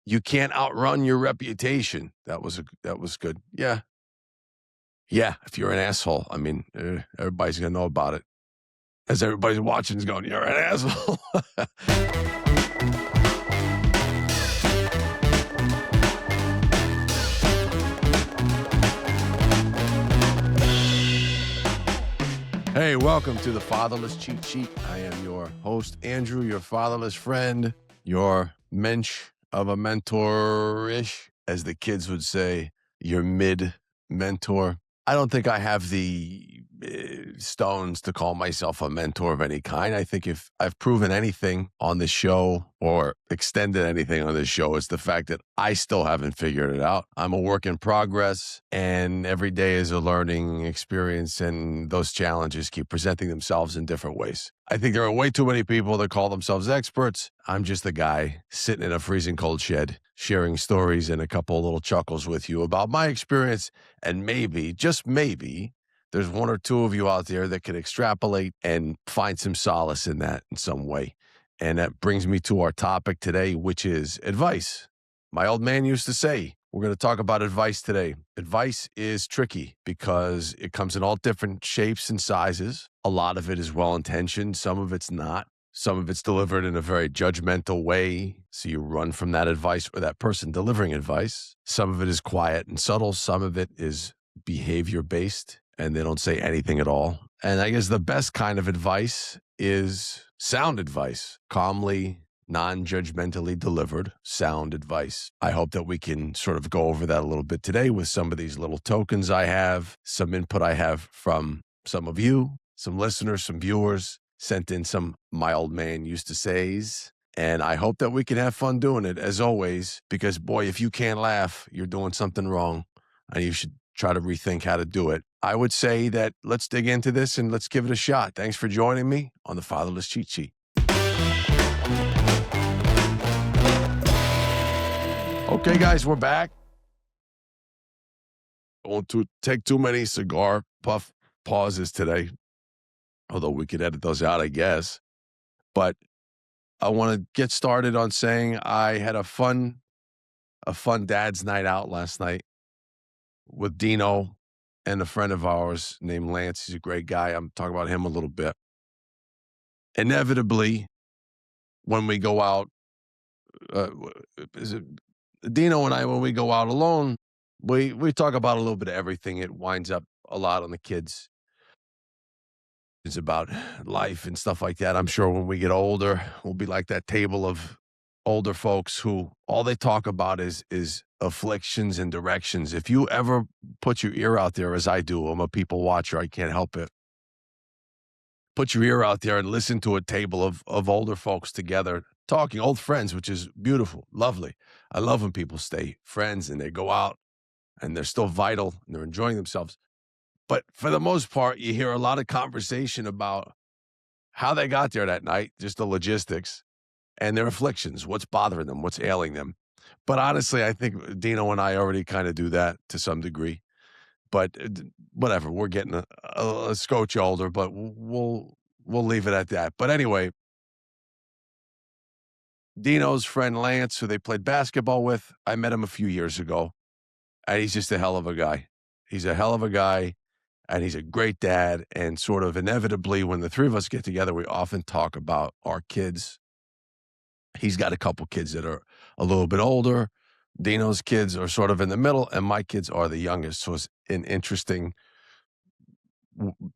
You can't outrun your reputation. That was good. Yeah. Yeah, if you're an asshole, I mean, everybody's gonna know about it. As everybody's watching is going, "You're an asshole." Hey, welcome to the Fatherless Cheat Sheet. I am your host, Andrew, your fatherless friend, your mensch of a mentor-ish, as the kids would say, your mid-mentor. I don't think I have the stones to call myself a mentor of any kind. I think if I've proven anything on this show or extended anything on this show, it's the fact that I still haven't figured it out. I'm a work in progress, and every day is a learning experience, and those challenges keep presenting themselves in different ways. I think there are way too many people that call themselves experts. I'm just the guy sitting in a freezing cold shed, sharing stories and a couple of little chuckles with you about my experience. And maybe, just maybe, there's one or two of you out there that can extrapolate and find some solace in that in some way. And that brings me to our topic today, which is advice. My old man used to say, we're going to talk about advice today. Advice is tricky because it comes in all different shapes and sizes. A lot of it is well-intentioned. Some of it's not. Some of it's delivered in a very judgmental way. So you run from that advice or that person delivering advice. Some of it is quiet and subtle. Some of it is behavior-based, and they don't say anything at all. And I guess the best kind of advice is sound advice, calmly, non-judgmentally delivered sound advice. I hope that we can sort of go over that a little bit today with some of these little tokens I have, some input I have from some of you, some listeners, some viewers sent in some my old man used to says. And I hope that we can have fun doing it, as always, because, boy, if you can't laugh, you're doing something wrong, and you should try to rethink how to do it. I would say that let's dig into this and let's give it a shot. Thanks for joining me on the Fatherless Cheat Sheet. Okay, guys, we're back. I won't take too many cigar puff pauses today, although we could edit those out, I guess. But I want to get started on saying I had a fun dad's night out last night with Dino and a friend of ours named Lance. He's a great guy. I'm talking about him a little bit. Inevitably, when we go out, Dino and I, when we go out alone, we talk about a little bit of everything. It winds up a lot on the kids. It's about life and stuff like that. I'm sure when we get older, we'll be like that table of older folks who all they talk about is afflictions and directions. If you ever put your ear out there, as I do, I'm a people watcher, I can't help it. Put your ear out there and listen to a table of older folks together talking, old friends, which is beautiful, lovely. I love when people stay friends and they go out and they're still vital and they're enjoying themselves. But for the most part, you hear a lot of conversation about how they got there that night, just the logistics and their afflictions, what's bothering them, what's ailing them. But honestly, I think Dino and I already kind of do that to some degree. But whatever, we're getting a scotch older, but we'll leave it at that. But anyway, Dino's friend Lance, who they played basketball with, I met him a few years ago, and he's just a hell of a guy. He's a hell of a guy. And he's a great dad. And sort of inevitably, when the three of us get together, we often talk about our kids. He's got a couple kids that are a little bit older. Dino's kids are sort of in the middle, and my kids are the youngest. So it's an interesting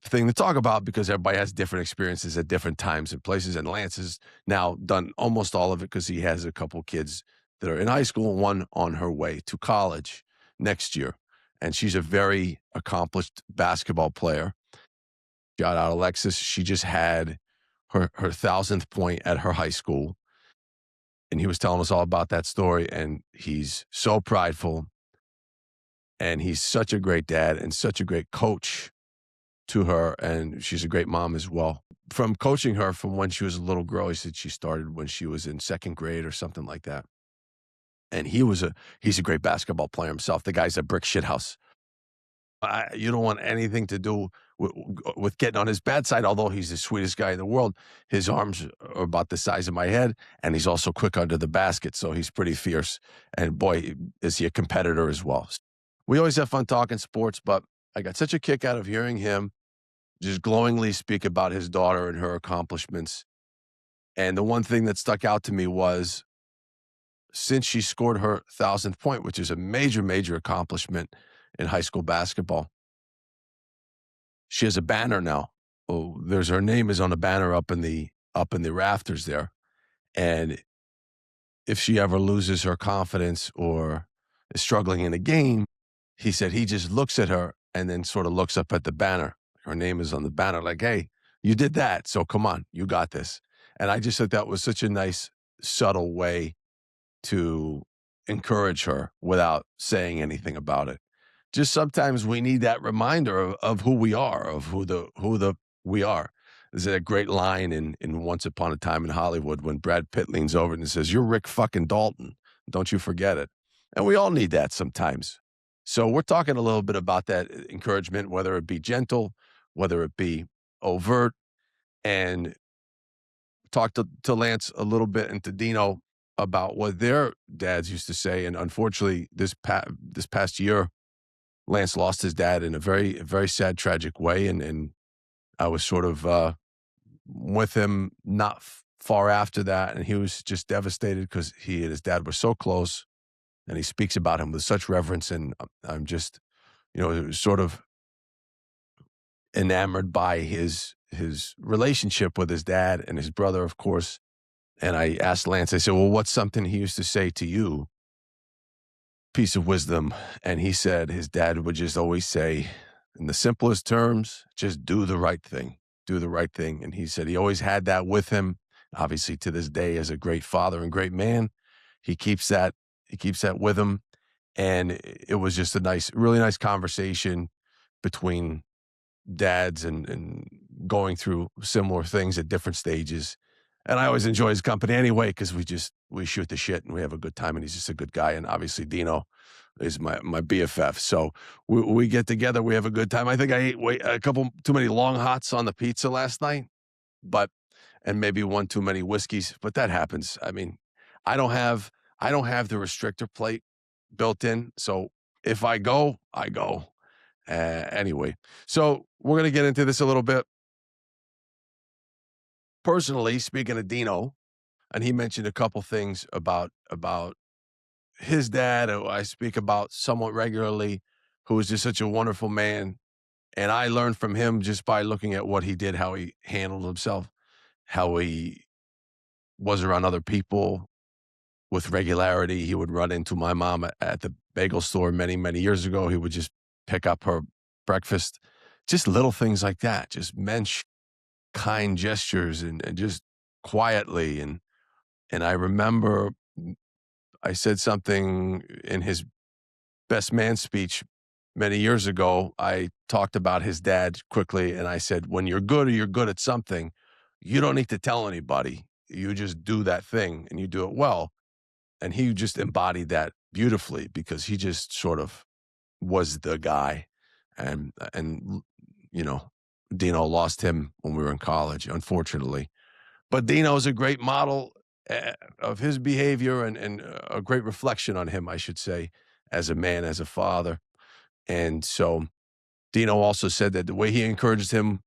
thing to talk about because everybody has different experiences at different times and places. And Lance has now done almost all of it because he has a couple kids that are in high school and one on her way to college next year. And she's a very accomplished basketball player. Shout out Alexis. She just had her 1,000th point at her high school. And he was telling us all about that story. And he's so prideful. And he's such a great dad and such a great coach to her. And she's a great mom as well. From coaching her from when she was a little girl, he said she started when she was in second grade or something like that. And he's a great basketball player himself. The guy's a brick shithouse. You don't want anything to do with getting on his bad side. Although he's the sweetest guy in the world, his arms are about the size of my head, and he's also quick under the basket, so he's pretty fierce. And boy, is he a competitor as well. We always have fun talking sports, but I got such a kick out of hearing him just glowingly speak about his daughter and her accomplishments. And the one thing that stuck out to me was since she scored her 1,000th point, which is a major, major accomplishment in high school basketball, she has a banner now. Oh, her name is on a banner up in the rafters there. And if she ever loses her confidence or is struggling in a game, he said he just looks at her and then sort of looks up at the banner. Her name is on the banner, like, hey, you did that. So come on, you got this. And I just thought that was such a nice, subtle way to encourage her without saying anything about it. Just sometimes we need that reminder of who we are, of who we are. There's a great line in Once Upon a Time in Hollywood when Brad Pitt leans over and says, "You're Rick fucking Dalton. Don't you forget it." And we all need that sometimes. So we're talking a little bit about that encouragement, whether it be gentle, whether it be overt, and talk to Lance a little bit and to Dino about what their dads used to say. And unfortunately, this past year, Lance lost his dad in a very, very sad, tragic way. And I was sort of with him not far after that. And he was just devastated because he and his dad were so close. And he speaks about him with such reverence. And I'm just, sort of enamored by his relationship with his dad and his brother, of course. And I asked Lance, I said, well, what's something he used to say to you? Piece of wisdom. And he said his dad would just always say, in the simplest terms, just do the right thing. Do the right thing. And he said he always had that with him. Obviously, to this day, as a great father and great man, he keeps that with him. And it was just a really nice conversation between dads and going through similar things at different stages. And I always enjoy his company anyway, because we shoot the shit and we have a good time, and he's just a good guy. And obviously Dino is my BFF. So we get together, we have a good time. I think I ate a couple too many long hots on the pizza last night, and maybe one too many whiskeys, but that happens. I mean, I don't have the restrictor plate built in. So if I go, I go. Anyway, so we're going to get into this a little bit. Personally, speaking of Dino, and he mentioned a couple things about his dad, who I speak about somewhat regularly, who was just such a wonderful man. And I learned from him just by looking at what he did, how he handled himself, how he was around other people with regularity. He would run into my mom at the bagel store many, many years ago. He would just pick up her breakfast, just little things like that, just mensch, kind gestures and just quietly. And I remember I said something in his best man speech many years ago. I talked about his dad quickly, and I said, when you're good or you're good at something, you don't need to tell anybody. You just do that thing and you do it well. And he just embodied that beautifully because he just sort of was the guy. And Dino lost him when we were in college, unfortunately. But Dino is a great model of his behavior and a great reflection on him, I should say, as a man, as a father. And so Dino also said that the way he encouraged him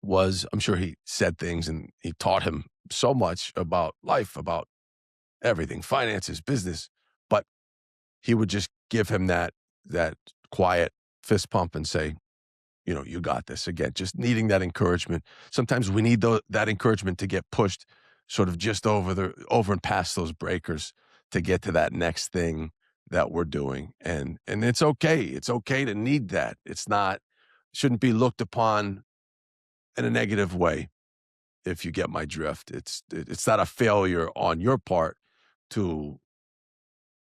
was, I'm sure he said things and he taught him so much about life, about everything, finances, business, but he would just give him that quiet fist pump and say, you got this. Again, just needing that encouragement. Sometimes we need that encouragement to get pushed sort of just over and past those breakers to get to that next thing that we're doing. And it's okay. It's okay to need that. Shouldn't be looked upon in a negative way, if you get my drift. It's not a failure on your part to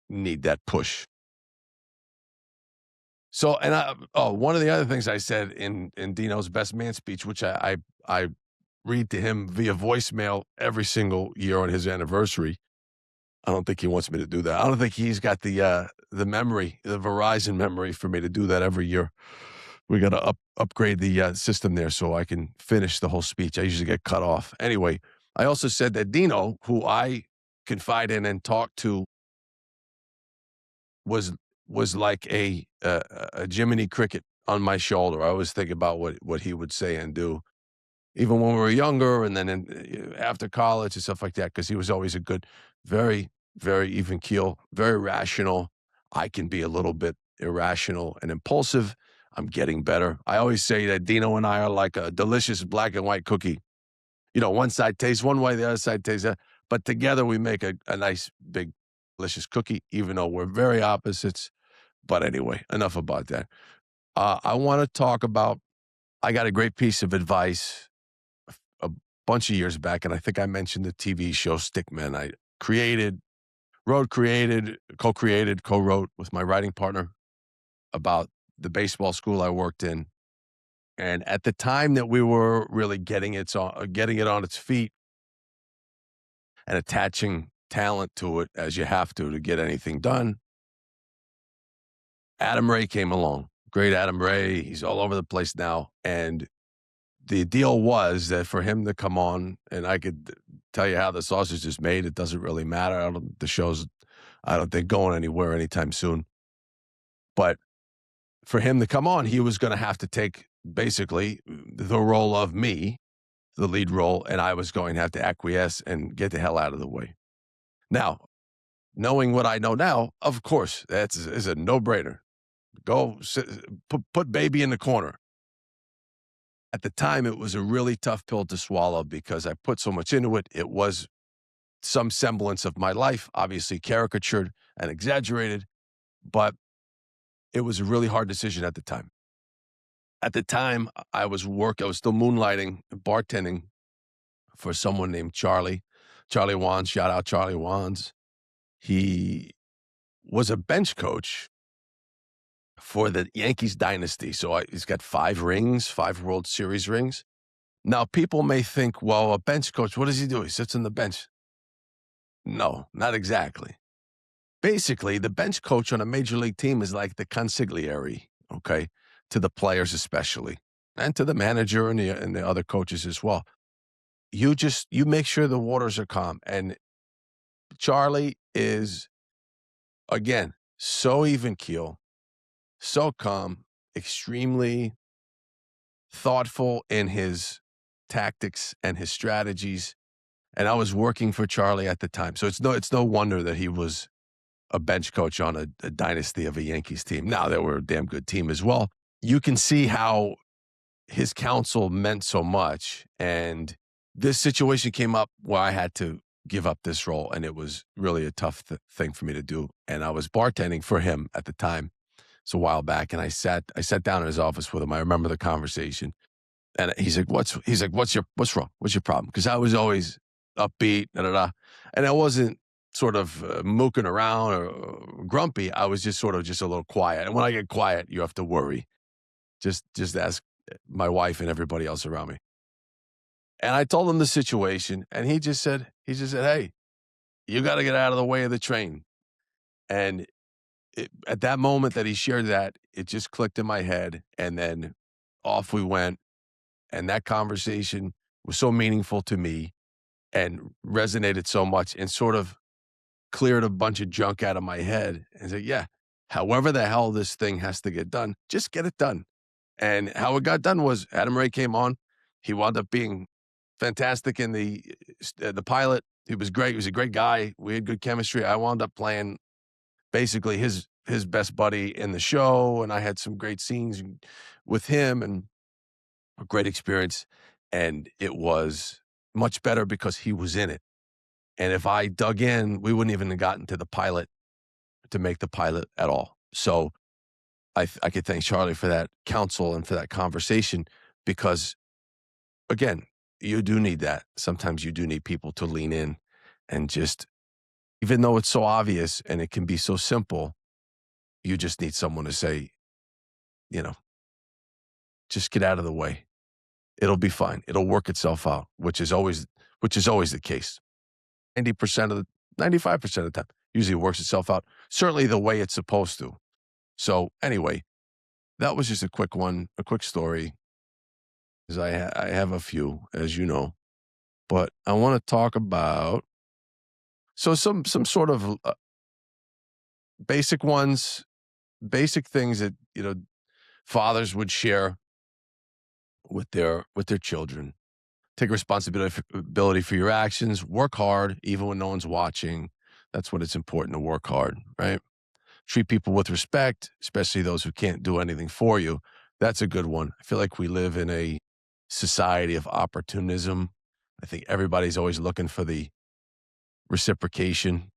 need that push. So, and one of the other things I said in Dino's best man speech, which I read to him via voicemail every single year on his anniversary. I don't think he wants me to do that. I don't think he's got the memory, the Verizon memory for me to do that every year. We got to upgrade the system there so I can finish the whole speech. I usually get cut off. Anyway, I also said that Dino, who I confide in and talk to, was was like a Jiminy Cricket on my shoulder. I always think about what he would say and do, even when we were younger, and then after college and stuff like that. Because he was always a good, very very even keel, very rational. I can be a little bit irrational and impulsive. I'm getting better. I always say that Dino and I are like a delicious black and white cookie. One side tastes one way, the other side tastes that, but together we make a nice big delicious cookie, even though we're very opposites. But anyway, enough about that. I want to talk about, I got a great piece of advice a bunch of years back, and I think I mentioned the TV show Stickman. I co-created, co-wrote with my writing partner about the baseball school I worked in. And at the time that we were really getting it on its feet and attaching talent to it, as you have to get anything done, Adam Ray came along. Great Adam Ray. He's all over the place now. And the deal was that for him to come on, and I could tell you how the sausage is made. It doesn't really matter. The show's, I don't think, going anywhere anytime soon. But for him to come on, he was going to have to take basically the role of me, the lead role, and I was going to have to acquiesce and get the hell out of the way. Now, knowing what I know now, of course, is a no-brainer. Go put baby in the corner. At the time, it was a really tough pill to swallow because I put so much into it. It was some semblance of my life, obviously caricatured and exaggerated, but it was a really hard decision at the time. At the time, I was still moonlighting, bartending for someone named Charlie Wands. Shout out Charlie Wands. He was a bench coach for the Yankees dynasty. So he's got 5 World Series rings. Now, people may think, well, a bench coach, what does he do? He sits on the bench. No, not exactly. Basically, the bench coach on a major league team is like the consigliere, okay, to the players especially, and to the manager and the other coaches as well. You make sure the waters are calm. And Charlie is, again, so even keel, so calm, extremely thoughtful in his tactics and his strategies. And I was working for Charlie at the time. So it's no wonder that he was a bench coach on a dynasty of a Yankees team. Now, they were a damn good team as well. You can see how his counsel meant so much. And this situation came up where I had to give up this role, and it was really a tough thing for me to do. And I was bartending for him at the time. It's a while back, and I sat down in his office with him. I remember the conversation, and he's like, "What's what's wrong? What's your problem?" Because I was always upbeat, and I wasn't sort of mooking around or grumpy. I was just a little quiet. And when I get quiet, you have to worry. Just ask my wife and everybody else around me. And I told him the situation, and he just said, "Hey, you got to get out of the way of the train." And at that moment that he shared that, it just clicked in my head, and then off we went. And that conversation was so meaningful to me and resonated so much and sort of cleared a bunch of junk out of my head and said, yeah, however the hell this thing has to get done, just get it done. And how it got done was Adam Ray came on. He wound up being fantastic in the pilot. He was great. He was a great guy. We had good chemistry. I wound up playing basically his best buddy in the show, and I had some great scenes with him and a great experience. And it was much better because he was in it. And if I dug in, we wouldn't even have gotten to the pilot, to make the pilot at all. So I could thank Charlie for that counsel and for that conversation, because, again, you do need that. Sometimes you do need people to lean in and just, even though it's so obvious and it can be so simple, you just need someone to say, just get out of the way. It'll be fine. It'll work itself out, which is always the case. 95% of the time, usually works itself out. Certainly the way it's supposed to. So anyway, that was just a quick one, a quick story, because I have a few, as you know. But I want to talk about some sort of basic ones, basic things that fathers would share with their children. Take responsibility for your actions. Work hard, even when no one's watching. That's when it's important to work hard, right? Treat people with respect, especially those who can't do anything for you. That's a good one. I feel like we live in a society of opportunism. I think everybody's always looking for the reciprocation.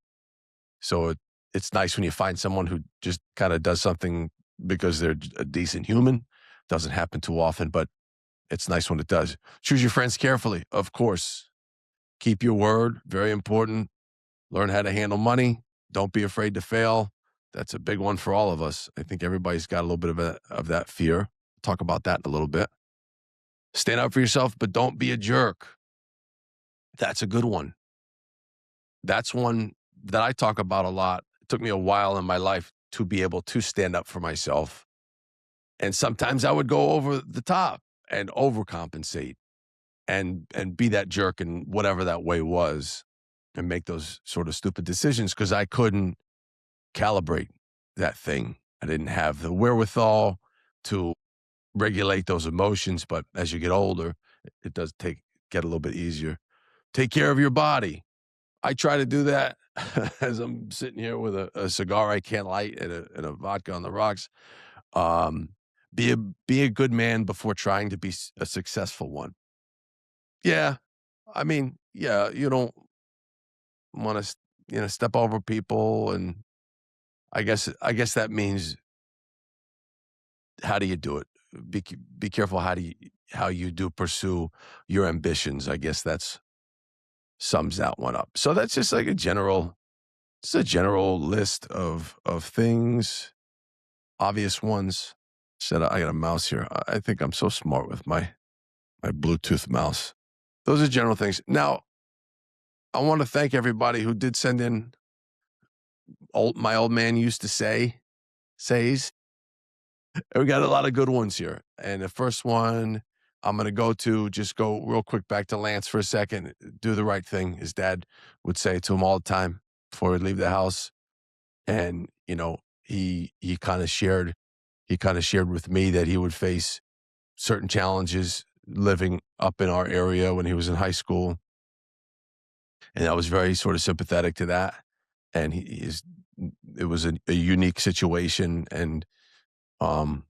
So it's nice when you find someone who just kind of does something because they're a decent human. Doesn't happen too often, but it's nice when it does. Choose your friends carefully, of course. Keep your word, very important. Learn how to handle money. Don't be afraid to fail. That's a big one for all of us. I think everybody's got a little bit of that fear. Talk about that in a little bit. Stand up for yourself, but don't be a jerk. That's a good one. That's one that I talk about a lot. It took me a while in my life to be able to stand up for myself. And sometimes I would go over the top and overcompensate and be that jerk in whatever that way was and make those sort of stupid decisions because I couldn't calibrate that thing. I didn't have the wherewithal to regulate those emotions, but as you get older, it does get a little bit easier. Take care of your body. I try to do that as I'm sitting here with a cigar I can't light and a vodka on the rocks. Um, be a good man before trying to be a successful one. Yeah, I mean, yeah, you don't want to step over people, and I guess that means how do you do it? Be careful how you do pursue your ambitions. I guess that's sums that one up. So that's just like it's a general list of things, obvious ones. Said I got a mouse here. I think I'm so smart with my Bluetooth mouse. Those are general things. Now, I want to thank everybody who did send in my old man used to says. We got a lot of good ones here. And the first one I'm going to go real quick back to Lance for a second. Do the right thing. His dad would say to him all the time before he'd leave the house. And, he kind of shared with me that he would face certain challenges living up in our area when he was in high school. And I was very sort of sympathetic to that. And it was a unique situation. And, um,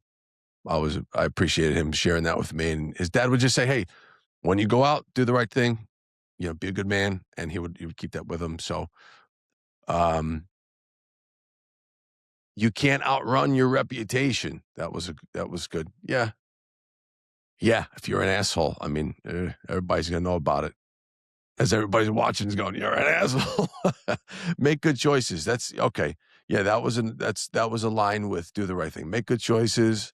I appreciated him sharing that with me. And his dad would just say, "Hey, when you go out, do the right thing, be a good man." And he would keep that with him. So, um, you can't outrun your reputation. That was good. Yeah. Yeah. If you're an asshole, I mean, everybody's going to know about it. As everybody's watching is going, "You're an asshole." Make good choices. That's okay. Yeah. That was a line with do the right thing. Make good choices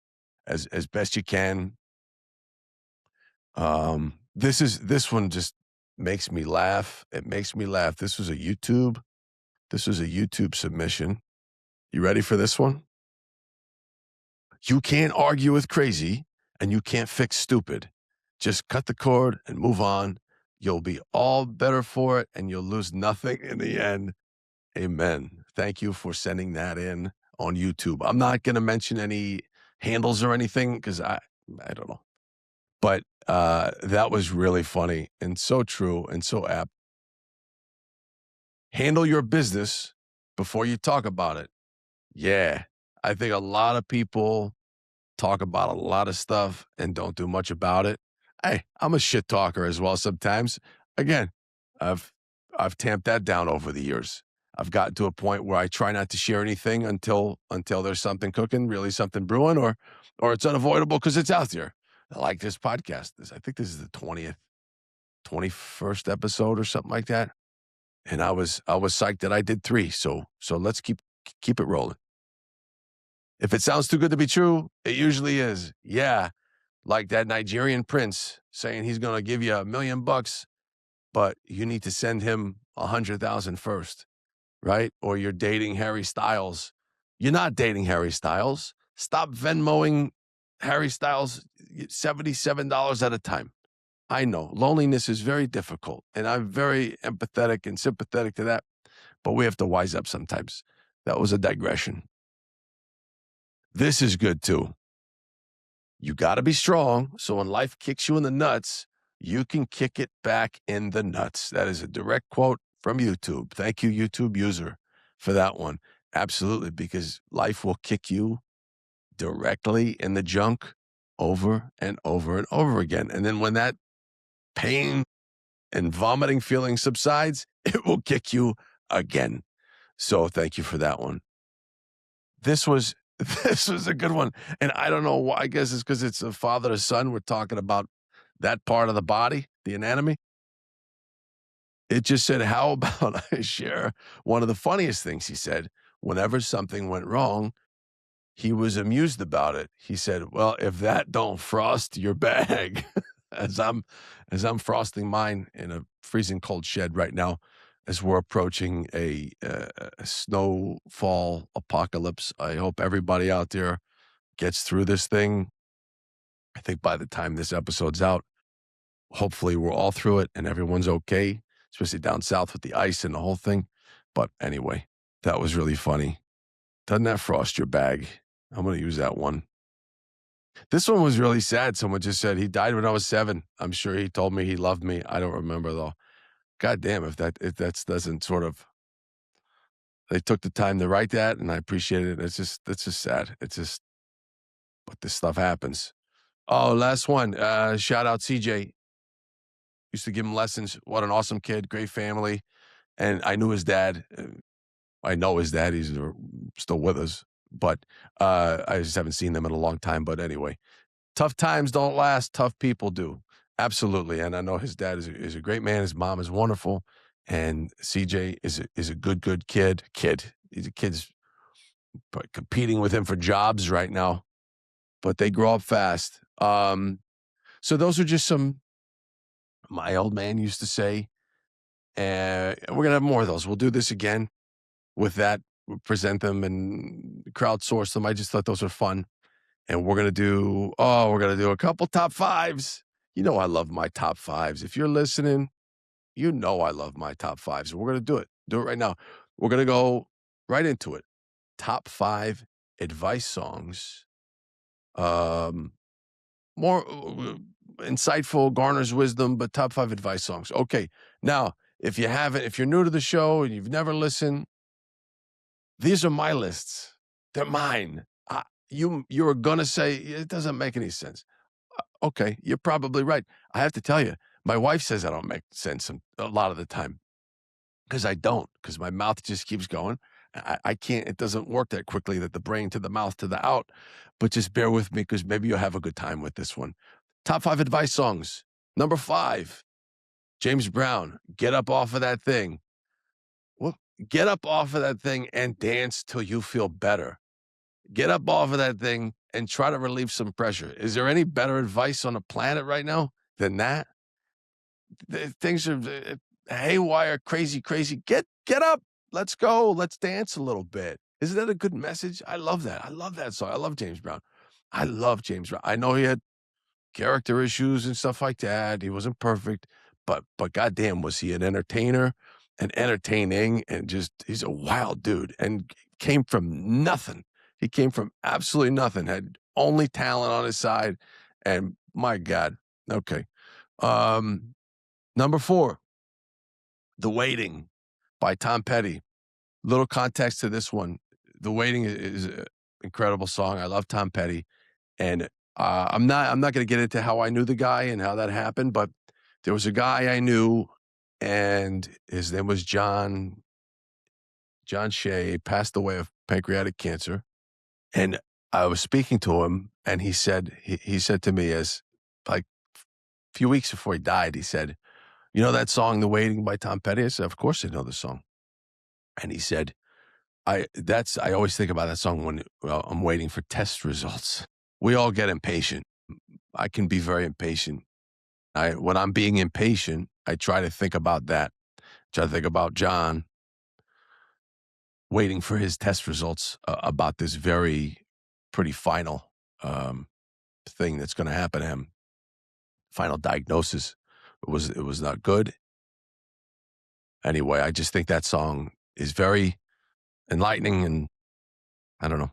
as best you can. This one just makes me laugh. It makes me laugh. This was a YouTube submission. You ready for this one? You can't argue with crazy and you can't fix stupid. Just cut the cord and move on. You'll be all better for it and you'll lose nothing in the end. Amen. Thank you for sending that in on YouTube. I'm not going to mention any handles or anything because I don't know. But that was really funny and so true and so apt. Handle your business before you talk about it. Yeah. I think a lot of people talk about a lot of stuff and don't do much about it. Hey, I'm a shit talker as well sometimes. Again, I've I've tamped that down over the years. I've gotten to a point where I try not to share anything until there's something cooking, really something brewing, or it's unavoidable because it's out there. Like this podcast. I think this is the 21st episode or something like that. And I was psyched that I did 3. So let's keep it rolling. If it sounds too good to be true, it usually is. Yeah. Like that Nigerian prince saying he's going to give you $1 million, but you need to send him 100,000 first, right? Or you're dating Harry Styles. You're not dating Harry Styles. Stop Venmoing Harry Styles $77 at a time. I know loneliness is very difficult, and I'm very empathetic and sympathetic to that, but we have to wise up sometimes. That was a digression. This is good too. You got to be strong, so when life kicks you in the nuts, you can kick it back in the nuts. That is a direct quote from YouTube. Thank you, YouTube user, for that one. Absolutely, because life will kick you directly in the junk over and over and over again. And then when that pain and vomiting feeling subsides, it will kick you again. So thank you for that one. This was a good one. And I don't know why. I guess it's because it's a father to son. We're talking about that part of the body, the anatomy. It just said, how about I share one of the funniest things he said? Whenever something went wrong, he was amused about it. He said, well, if that don't frost your bag, as I'm frosting mine in a freezing cold shed right now, as we're approaching a snowfall apocalypse. I hope everybody out there gets through this thing. I think by the time this episode's out, hopefully we're all through it and everyone's okay, especially down south with the ice and the whole thing. But anyway, that was really funny. Doesn't that frost your bag? I'm going to use that one. This one was really sad. Someone just said he died when I was 7. I'm sure he told me he loved me. I don't remember though. God damn, if that doesn't sort of, they took the time to write that, and I appreciate it. That's just sad. It's just, but this stuff happens. Oh, last one. Shout out CJ. Used to give him lessons. What an awesome kid, great family. And I knew his dad. I know his dad. He's still with us, but I just haven't seen them in a long time. But anyway, tough times don't last. Tough people do. Absolutely. And I know his dad is a great man. His mom is wonderful. And CJ is a good kid. He's a kid's competing with him for jobs right now, but they grow up fast. So those are just some, my old man used to say, and we're going to have more of those. We'll do this again with that. We'll present them and crowdsource them. I just thought those were fun. And we're going to do a couple top 5s. You know, I love my top 5s. If you're listening, you know, I love my top 5s. We're going to do it. Do it right now. We're going to go right into it. Top 5 advice songs. More insightful, garners wisdom, but top 5 advice songs. Okay. Now, if you're new to the show and you've never listened, these are my lists. They're mine. You're going to say, it doesn't make any sense. Okay. You're probably right. I have to tell you, my wife says I don't make sense a lot of the time. Because I don't, because my mouth just keeps going. I can't, it doesn't work that quickly, that the brain to the mouth to the out. But just bear with me, because maybe you'll have a good time with this one. Top 5 advice songs. Number 5, James Brown, Get Up Off of That Thing. Well, get up off of that thing and dance till you feel better. Get up off of that thing and try to relieve some pressure. Is there any better advice on the planet right now than that? Things are haywire, crazy. Get up. Let's go. Let's dance a little bit. Isn't that a good message? I love that. I love that song. I love James Brown. I love James Brown. I know he had character issues and stuff like that. He wasn't perfect, but goddamn, was he an entertainer and entertaining, and just, he's a wild dude and came from nothing. He came from absolutely nothing, had only talent on his side. And my God. Okay. Number 4, The Waiting by Tom Petty. Little context to this one. The Waiting is an incredible song. I love Tom Petty. And I'm not going to get into how I knew the guy and how that happened, but there was a guy I knew, and his name was John Shea, passed away of pancreatic cancer. And I was speaking to him, and he said to me, as like a few weeks before he died, he said, you know that song, The Waiting by Tom Petty? I said, of course I know the song. And he said, I always think about that song when I'm waiting for test results. We all get impatient. I can be very impatient. When I'm being impatient, I try to think about that. Try to think about John waiting for his test results about this very pretty final thing that's going to happen to him. Final diagnosis. It was not good. Anyway, I just think that song is very enlightening and, I don't know,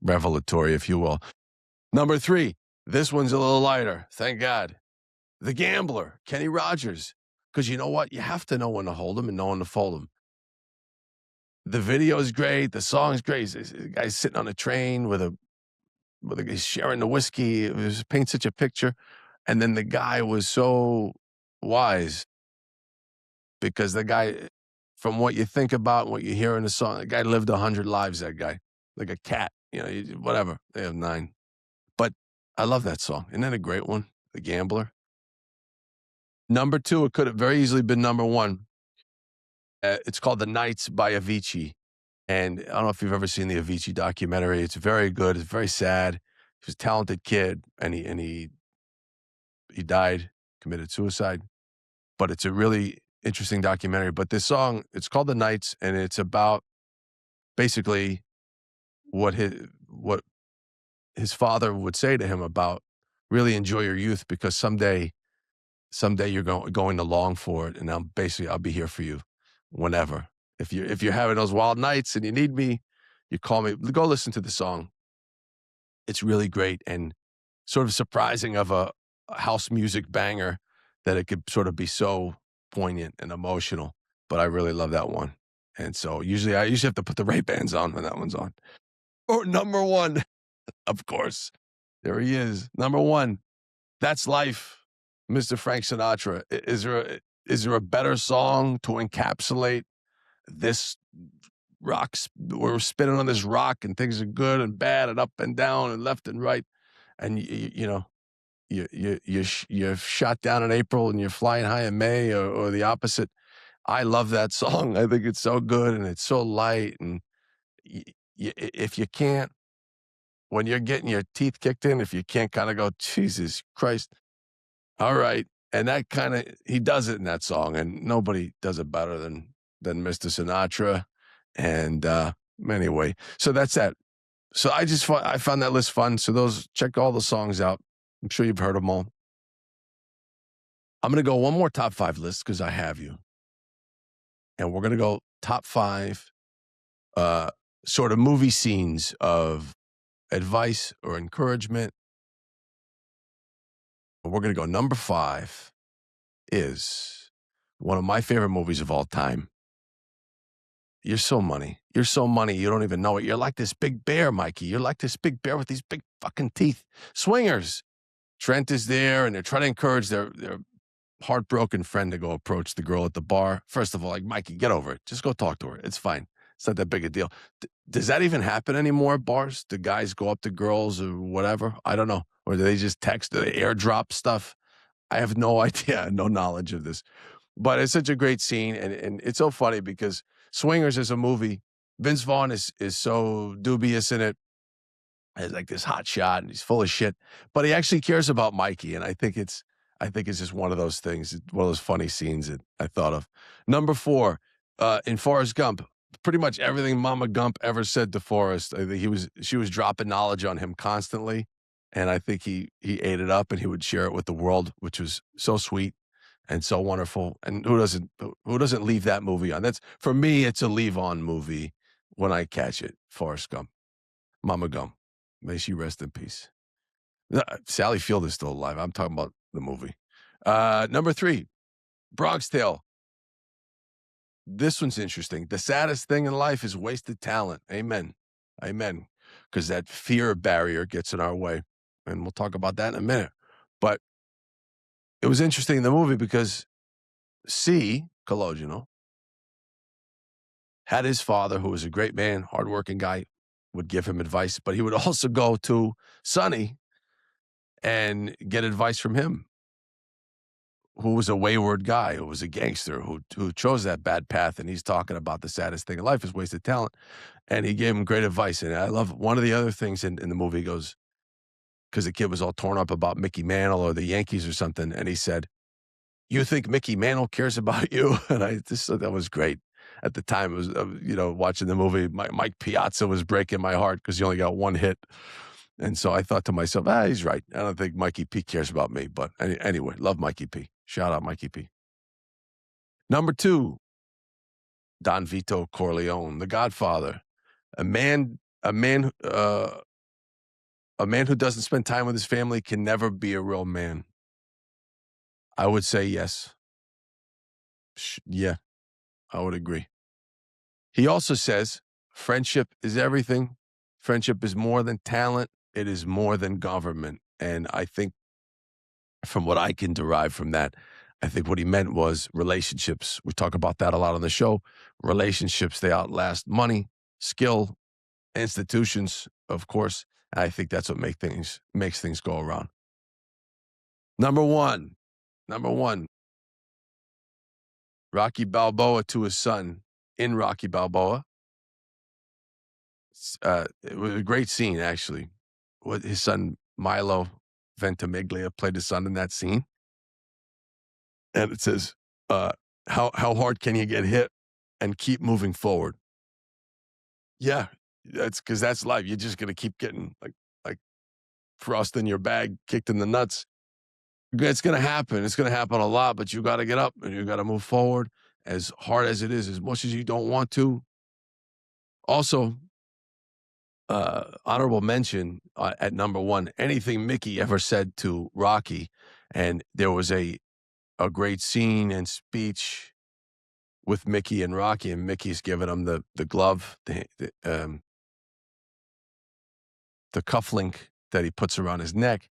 revelatory, if you will. Number 3, this one's a little lighter, thank God. The Gambler, Kenny Rogers. Because you know what? You have to know when to hold him and know when to fold him. The video is great. The song's great. The guy's sitting on a train he's sharing the whiskey. It was paints such a picture. And then the guy was so wise, because the guy, from what you think about, what you hear in the song, the guy lived 100 lives, that guy. Like a cat, whatever. They have 9. But I love that song. Isn't that a great one? The Gambler. Number 2, it could have very easily been number 1. It's called The Nights by Avicii. And I don't know if you've ever seen the Avicii documentary. It's very good. It's very sad. He was a talented kid, and he died, committed suicide. But it's a really interesting documentary. But this song, it's called The Nights, and it's about basically what his father would say to him about really enjoy your youth, because someday you're going to long for it, and I'll be here for you whenever. If you're having those wild nights and you need me, you call me. Go listen to the song. It's really great and sort of surprising of a house music banger that it could sort of be so poignant and emotional. But I really love that one. And so I usually have to put the Ray-Bans on when that one's on. Or number 1, of course. There he is. Number 1. That's Life, Mr. Frank Sinatra. Is there a better song to encapsulate this rocks? We're spinning on this rock, and things are good and bad and up and down and left and right. And you're shot down in April and you're flying high in May, or the opposite. I love that song. I think it's so good and it's so light. And if you can't, when you're getting your teeth kicked in, if you can't kind of go, Jesus Christ, all right. And that kind of, he does it in that song, and nobody does it better than Mr. Sinatra. And anyway, so that's that. So I found that list fun. So check all the songs out. I'm sure you've heard them all. I'm going to go one more top 5 list because I have you. And we're going to go top 5 sort of movie scenes of advice or encouragement. We're going to go number 5 is one of my favorite movies of all time. You're so money. You're so money. You don't even know it. You're like this big bear, Mikey. You're like this big bear with these big fucking teeth. Swingers. Trent is there, and they're trying to encourage their heartbroken friend to go approach the girl at the bar. First of all, like, Mikey, get over it. Just go talk to her. It's fine. It's not that big a deal. Does that even happen anymore at bars? Do guys go up to girls or whatever? I don't know. Or do they just text? Do they airdrop stuff? I have no idea, no knowledge of this. But it's such a great scene, and it's so funny because Swingers is a movie. Vince Vaughn is so dubious in it. He's like this hot shot, and he's full of shit. But he actually cares about Mikey, and I think it's just one of those things, one of those funny scenes that I thought of. Number 4, in Forrest Gump, pretty much everything Mama Gump ever said to Forrest, I think she was dropping knowledge on him constantly, and I think he ate it up, and he would share it with the world, which was so sweet and so wonderful. And who doesn't leave that movie on? That's, for me, it's a leave on movie when I catch it. Forrest Gump, Mama Gump, may she rest in peace. Sally Field is still alive. I'm talking about the movie. Number 3, Bronx Tale. This one's interesting. The saddest thing in life is wasted talent. Amen. Amen. Because that fear barrier gets in our way. And we'll talk about that in a minute. But it was interesting in the movie because Cologino had his father, who was a great man, hardworking guy, would give him advice, but he would also go to Sonny and get advice from him, who was a wayward guy, who was a gangster, who chose that bad path. And he's talking about the saddest thing in life is wasted talent. And he gave him great advice. And I love one of the other things in the movie goes, because the kid was all torn up about Mickey Mantle or the Yankees or something. And he said, "You think Mickey Mantle cares about you?" And I just thought that was great. At the time, it was, watching the movie, Mike Piazza was breaking my heart because he only got one hit. And so I thought to myself, he's right. I don't think Mikey P cares about me. But anyway, love Mikey P. Shout out Mikey P. Number 2, Don Vito Corleone, the Godfather. A man who doesn't spend time with his family can never be a real man. I would say yes. Yeah, I would agree. He also says, friendship is everything. Friendship is more than talent. It is more than government. And I think from what I can derive from that, I think what he meant was relationships. We talk about that a lot on the show. Relationships, they outlast money, skill, institutions, of course. I think that's what makes things go around. Number one, Rocky Balboa to his son in Rocky Balboa. It was a great scene, actually. What his son Milo Ventimiglia played his son in that scene, and it says, "How hard can you get hit and keep moving forward?" Yeah, that's because that's life. You're just gonna keep getting like frost in your bag, kicked in the nuts. It's gonna happen. It's gonna happen a lot, but you got to get up and you got to move forward. As hard as it is, as much as you don't want to. Also, honorable mention at number 1, anything Mickey ever said to Rocky, and there was a great scene and speech with Mickey and Rocky, and Mickey's giving him the glove, the cufflink that he puts around his neck,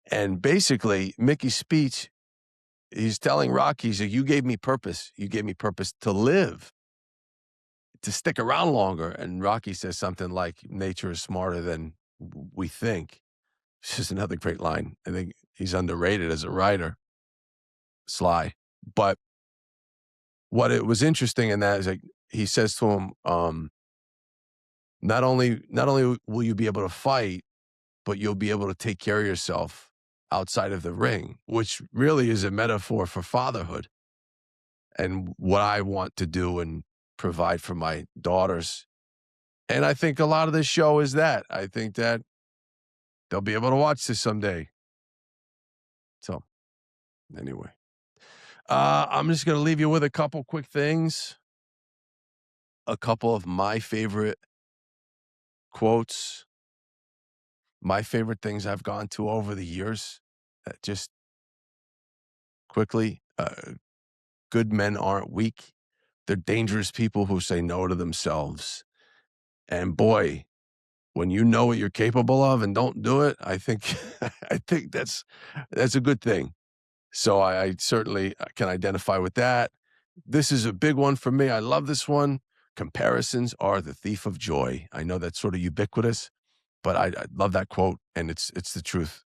and basically Mickey's speech, he's telling Rocky, he's like, "You gave me purpose. You gave me purpose to live, to stick around longer." And Rocky says something like, "Nature is smarter than we think." It's just another great line. I think he's underrated as a writer, Sly. But what it was interesting in that is like he says to him, not only will you be able to fight, but you'll be able to take care of yourself outside of the ring, which really is a metaphor for fatherhood and what I want to do and provide for my daughters. And I think a lot of this show is that. I think that they'll be able to watch this someday. So anyway, I'm just going to leave you with a couple quick things. A couple of my favorite quotes, my favorite things I've gone to over the years. Just quickly, good men aren't weak. They're dangerous people who say no to themselves. And boy, when you know what you're capable of and don't do it, I think I think that's a good thing. So I certainly can identify with that. This is a big one for me. I love this one. Comparisons are the thief of joy. I know that's sort of ubiquitous, but I love that quote, and it's the truth.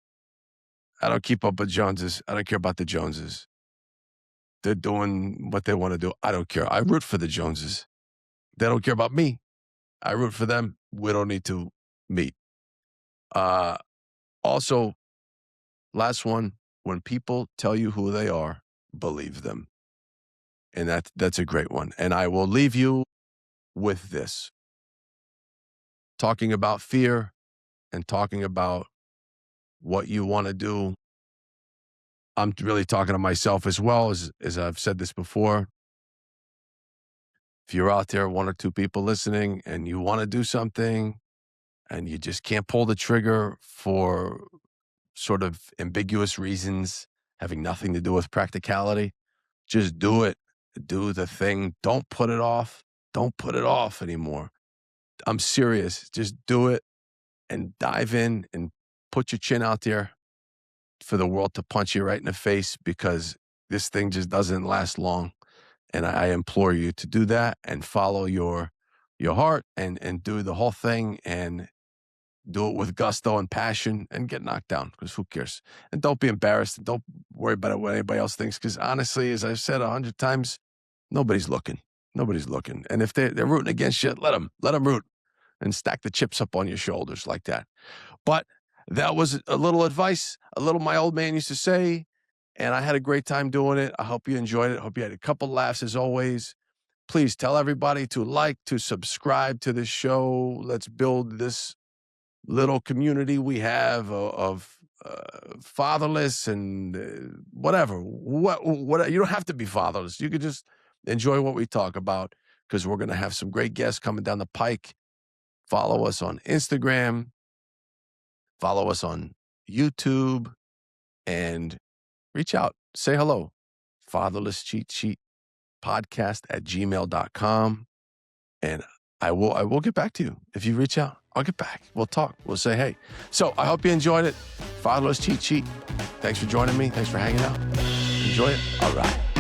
I don't keep up with Joneses. I don't care about the Joneses. They're doing what they want to do. I don't care. I root for the Joneses. They don't care about me. I root for them. We don't need to meet. Also, last one, when people tell you who they are, believe them. And that's a great one. And I will leave you with this. Talking about fear and talking about what you want to do. I'm really talking to myself as well, as I've said this before. If you're out there, 1 or 2 people listening, and you want to do something and you just can't pull the trigger for sort of ambiguous reasons, having nothing to do with practicality, just do it. Do the thing. Don't put it off. Don't put it off anymore. I'm serious. Just do it and dive in and put your chin out there for the world to punch you right in the face, because this thing just doesn't last long. And I implore you to do that and follow your heart and do the whole thing and do it with gusto and passion and get knocked down, because who cares? And don't be embarrassed. And don't worry about what anybody else thinks, because honestly, as I've said 100 times, nobody's looking. Nobody's looking. And if they're rooting against you, let them root and stack the chips up on your shoulders like that. But that was a little advice, a little my old man used to say, and I had a great time doing it. I hope you enjoyed it. I hope you had a couple laughs as always. Please tell everybody to like, to subscribe to this show. Let's build this little community we have of fatherless and whatever. What you don't have to be fatherless. You could just enjoy what we talk about, because we're going to have some great guests coming down the pike. Follow us on Instagram. Follow us on YouTube, and reach out. Say hello. Fatherless Cheat Sheet podcast at gmail.com. And I will get back to you. If you reach out, I'll get back. We'll talk. We'll say hey. So I hope you enjoyed it. Fatherless Cheat Sheet. Thanks for joining me. Thanks for hanging out. Enjoy it. All right.